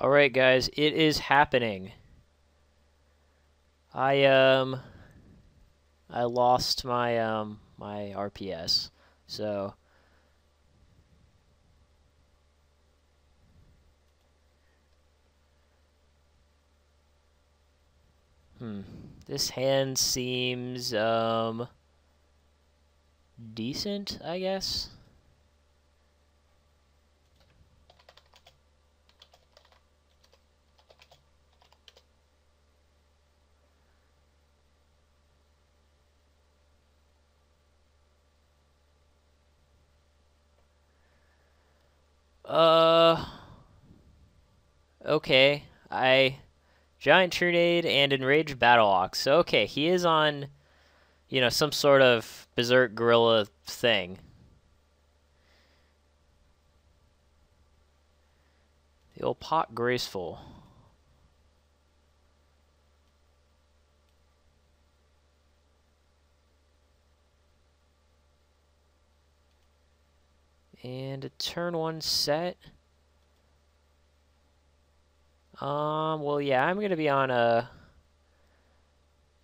Alright guys, it is happening. I I lost my RPS. So this hand seems decent, I guess. Uh okay. Giant Trunade and Enraged Battle Ox. So okay, he is on, some sort of berserk gorilla thing. The old Pot Graceful. And a turn one set. Well, yeah, I'm gonna be on a.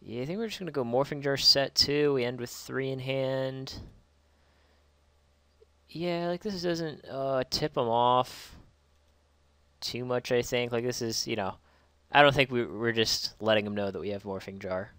Yeah, I think we're just gonna go Morphing Jar set 2. We end with 3 in hand. Yeah, like this doesn't tip them off too much, I think. Like this is, I don't think we're just letting them know that we have Morphing Jar.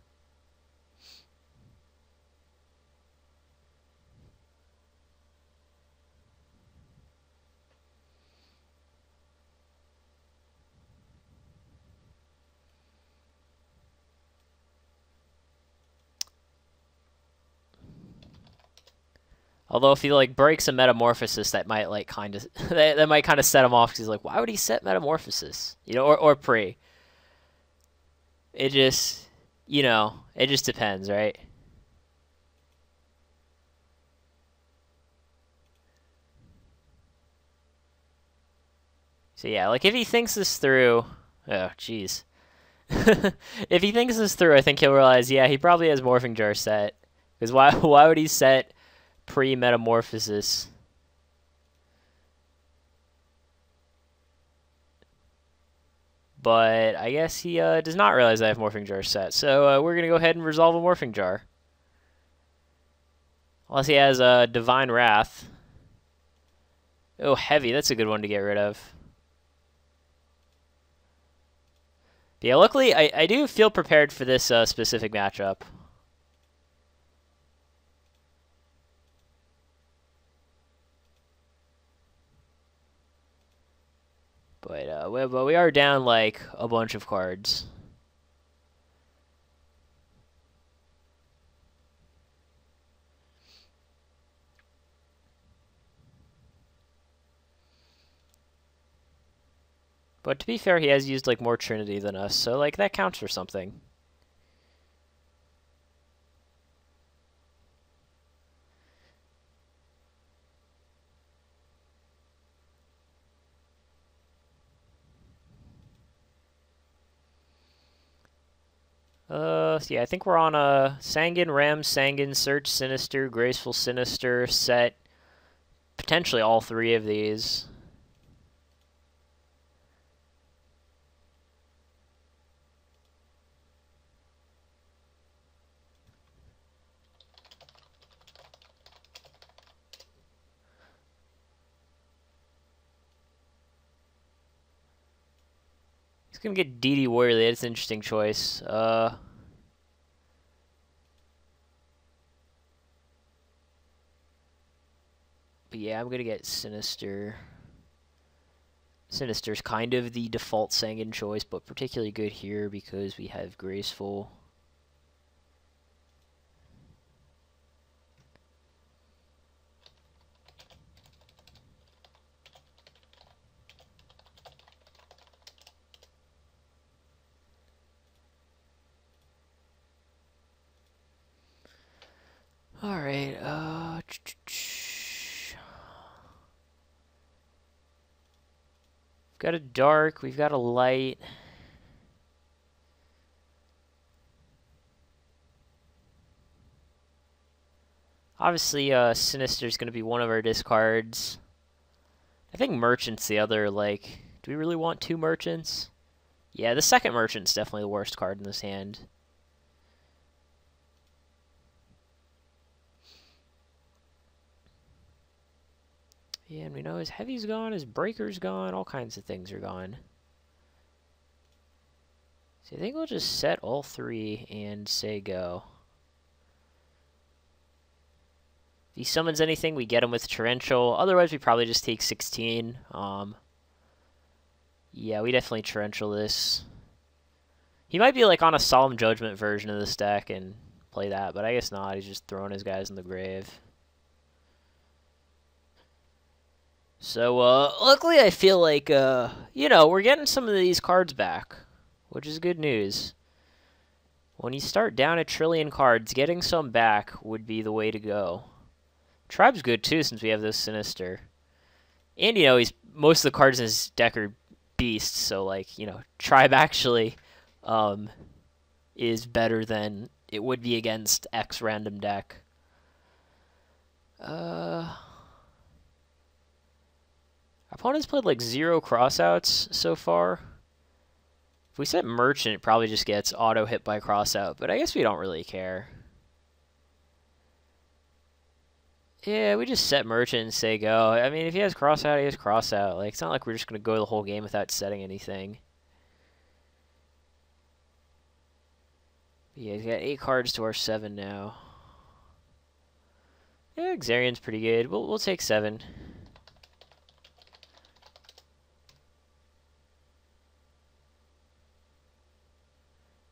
Although if he like breaks a Metamorphosis, that might like kind of that might kind of set him off because he's like, why would he set Metamorphosis? Or pre. It just, it just depends, right? So yeah, like if he thinks this through, oh jeez. If he thinks this through, I think he'll realize, yeah, he probably has Morphing Jar set. Because why would he set pre-Metamorphosis? But I guess he does not realize I have Morphing Jar set. So we're going to go ahead and resolve a Morphing Jar. Unless he has Divine Wrath. Oh, Heavy. That's a good one to get rid of. But yeah, luckily, I do feel prepared for this specific matchup. But we are down like a bunch of cards. But to be fair, he has used like more Trinity than us, so like that counts for something. So yeah, I think we're on a Sanguine, Ram, Sanguine, Search, Sinister, Graceful, Sinister set. Potentially all 3 of these. He's gonna get DD Warrior. That's an interesting choice. But yeah, I'm gonna get Sinister. Sinister's kind of the default Sanguine choice, but particularly good here because we have Graceful. Alright, we've got a dark, we've got a light. Obviously, Sinister's going to be one of our discards. I think Merchant's the other, like, Do we really want 2 merchants? Yeah, the second merchant's definitely the worst card in this hand. Yeah, and we know his heavy's gone, his breaker's gone, all kinds of things are gone. So I think we'll just set all 3 and say go. If he summons anything, we get him with Torrential. Otherwise, we probably just take 16. Yeah, we definitely Torrential this. He might be like on a Solemn Judgment version of this deck and play that, but I guess not. He's just throwing his guys in the grave. So, luckily I feel like, you know, we're getting some of these cards back, which is good news. When you start down a trillion cards, getting some back would be the way to go. Tribe's good, too, since we have this Sinister. And, you know, most of the cards in his deck are beasts, so, like, you know, Tribe actually is better than it would be against X random deck. Our opponent's played like 0 crossouts so far. If we set Merchant, it probably just gets auto hit by crossout, but I guess we don't really care. Yeah, we just set Merchant and say go. I mean, if he has crossout, he has crossout. Like, it's not like we're just going to go the whole game without setting anything. Yeah, he's got 8 cards to our 7 now. Yeah, Xarian's pretty good. We'll take 7.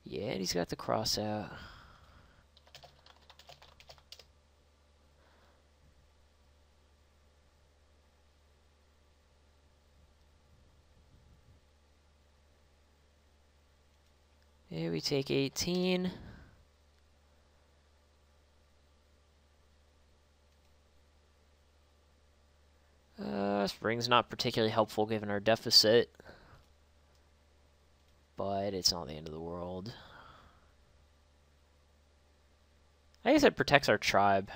Yeah, and he's got the crossout. Yeah, we take 18. Spring's not particularly helpful given our deficit, but it's not the end of the world. I guess it protects our tribe.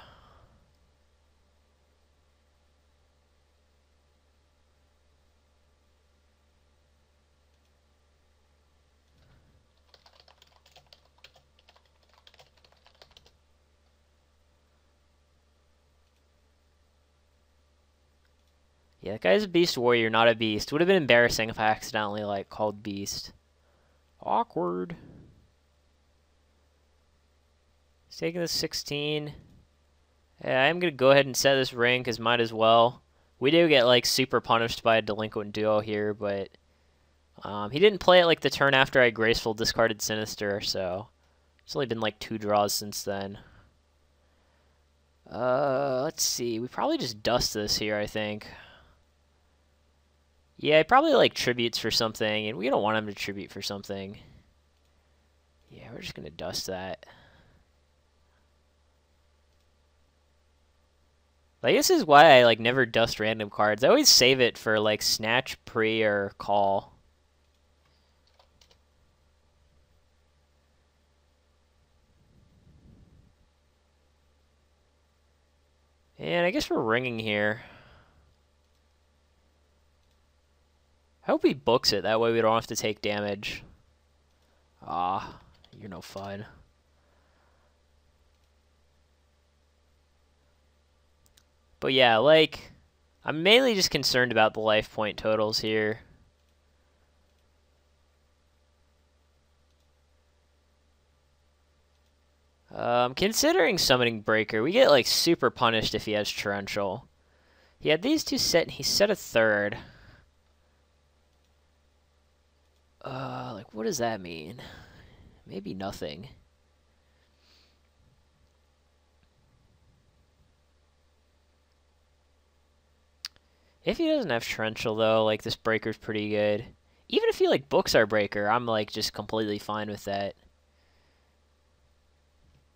Yeah, that guy's a beast warrior, not a beast. Would have been embarrassing if I accidentally, like, called beast. Awkward. He's taking the 16. Yeah, I'm going to go ahead and set this ring, because might as well. We do get, like, super punished by a delinquent duo here, but he didn't play it, like, the turn after I graceful discarded Sinister, so it's only been, like, 2 draws since then. Let's see. We probably just dust this here, I think. Yeah, he probably, like, tributes for something, and we don't want him to tribute for something. Yeah, we're just going to dust that. I guess this is why I, like, never dust random cards. I always save it for, like, snatch, pre, or call. And I guess we're ringing here. I hope he books it. That way we don't have to take damage. Ah, you're no fun. But yeah, like, I'm mainly just concerned about the life point totals here. Considering summoning Breaker, we get, like, super punished if he has Torrential. He had these 2 set, and he set a 3rd. Like, what does that mean? Maybe nothing. If he doesn't have Torrential, though, like, this Breaker's pretty good. Even if he, like, books our Breaker, I'm, like, just completely fine with that.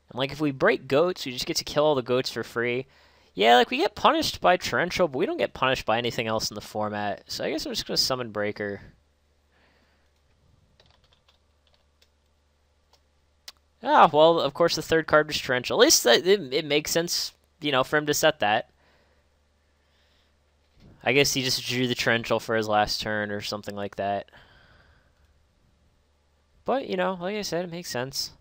And, like, if we break goats, we just get to kill all the goats for free. Yeah, like, we get punished by Torrential, but we don't get punished by anything else in the format. So I guess I'm just going to summon Breaker. Ah, well, of course the 3rd card was Torrential. At least it makes sense, you know, for him to set that. I guess he just drew the torrential for his last turn or something like that. But, you know, like I said, it makes sense.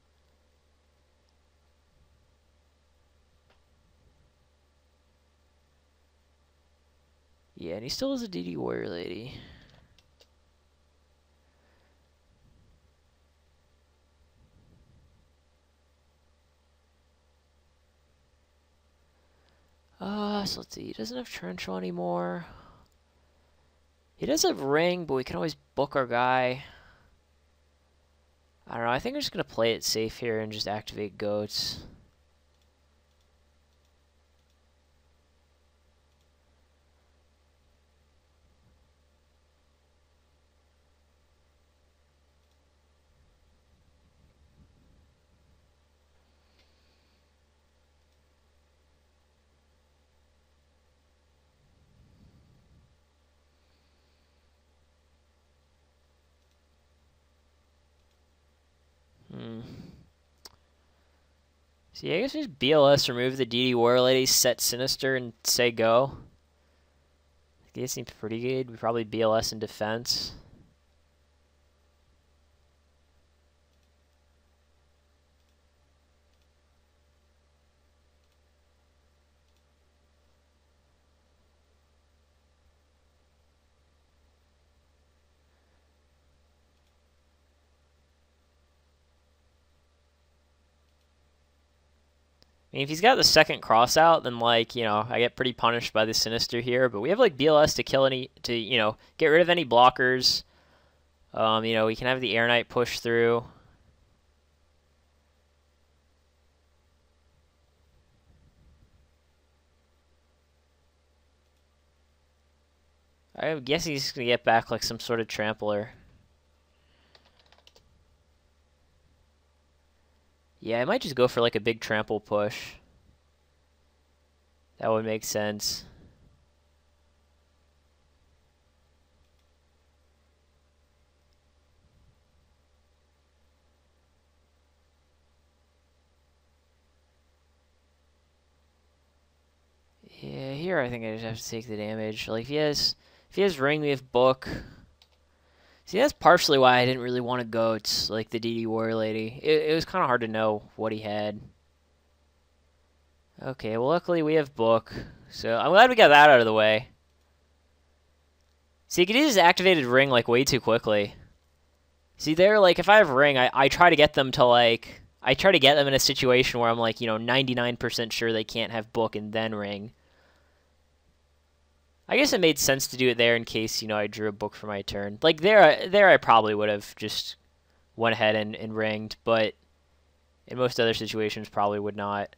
Yeah, and he still has a DD Warrior Lady. So let's see. He doesn't have torrential anymore. He does have ring, but we can always book our guy. I don't know. I think we're just going to play it safe here and just activate goats. So yeah, I guess just BLS, remove the DD War Lady, set Sinister, and say go. I guess seems pretty good. We probably BLS in defense. I mean, if he's got the second cross out, then, like, you know, I get pretty punished by the Sinister here. But we have, like, BLS to kill any, to, you know, get rid of any blockers. You know, we can have the Air Knight push through. I guess he's going to get back, like, some sort of trampler. Yeah, I might just go for, like, a big trample push. That would make sense. Yeah, here I think I just have to take the damage. Like, if he has ring, we have book. See, that's partially why I didn't really want to goats, like the DD Warrior Lady. It was kind of hard to know what he had. Okay, well, luckily we have book. So I'm glad we got that out of the way. See, he could use his activated ring, like, way too quickly. See, there, like, if I have ring, I try to get them to, like... I try to get them in a situation where I'm, like, you know, 99% sure they can't have book and then ring. I guess it made sense to do it there in case, you know, I drew a book for my turn. Like, there I probably would have just went ahead and ringed, but in most other situations probably would not.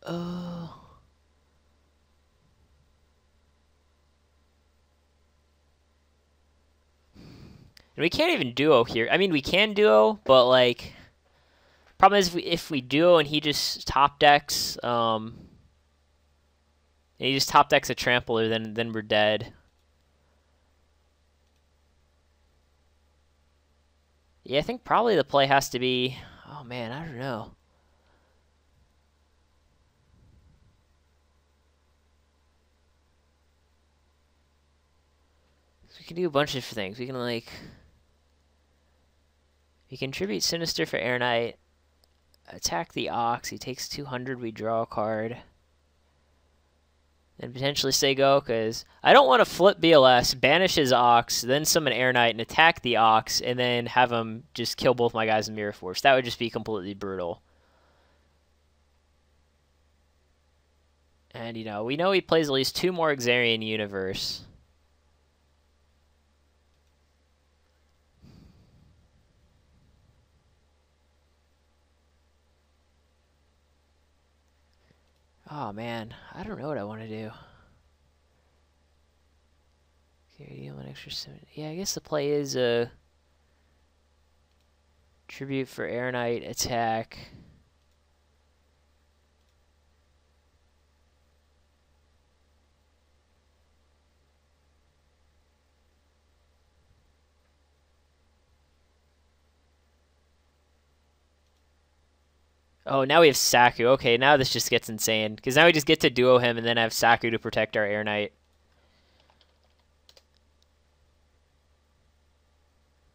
Oh. And we can't even duo here. I mean, we can duo, but, like... Problem is, if we duo and he just top decks, and he just top decks a trampler, then we're dead. Yeah, I think probably the play has to be... Oh, man, I don't know. We can do a bunch of things. We can, like... We can tribute Sinister for Air Knight. Attack the Ox. He takes 200. We draw a card. And potentially say go, because I don't want to flip BLS, banish his Ox, then summon Air Knight and attack the Ox, and then have him just kill both my guys in Mirror Force. That would just be completely brutal. And, you know, we know he plays at least 2 more Xarian Universe. Oh, man. I don't know what I want to do. Deal an extra 7. Yeah, I guess the play is a tribute for Air Knight attack. Oh, now we have Saku. Okay, now this just gets insane. Because now we just get to duo him and then have Saku to protect our Air Knight.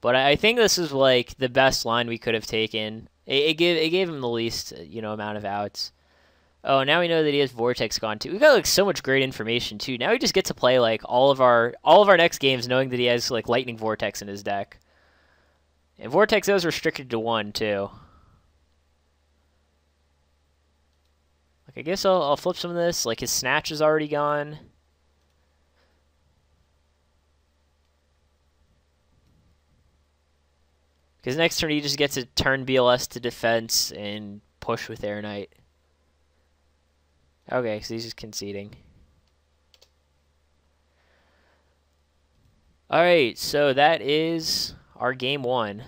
But I think this is like the best line we could have taken. It gave him the least, amount of outs. Oh, now we know that he has Vortex gone too. We got like so much great information too. Now we just get to play like all of our next games knowing that he has like Lightning Vortex in his deck. And Vortex is restricted to 1 too. Like I guess I'll flip some of this. Like his Snatch is already gone. Because next turn he just gets to turn BLS to defense and push with Air Knight. Okay, so he's just conceding. Alright, so that is our game 1.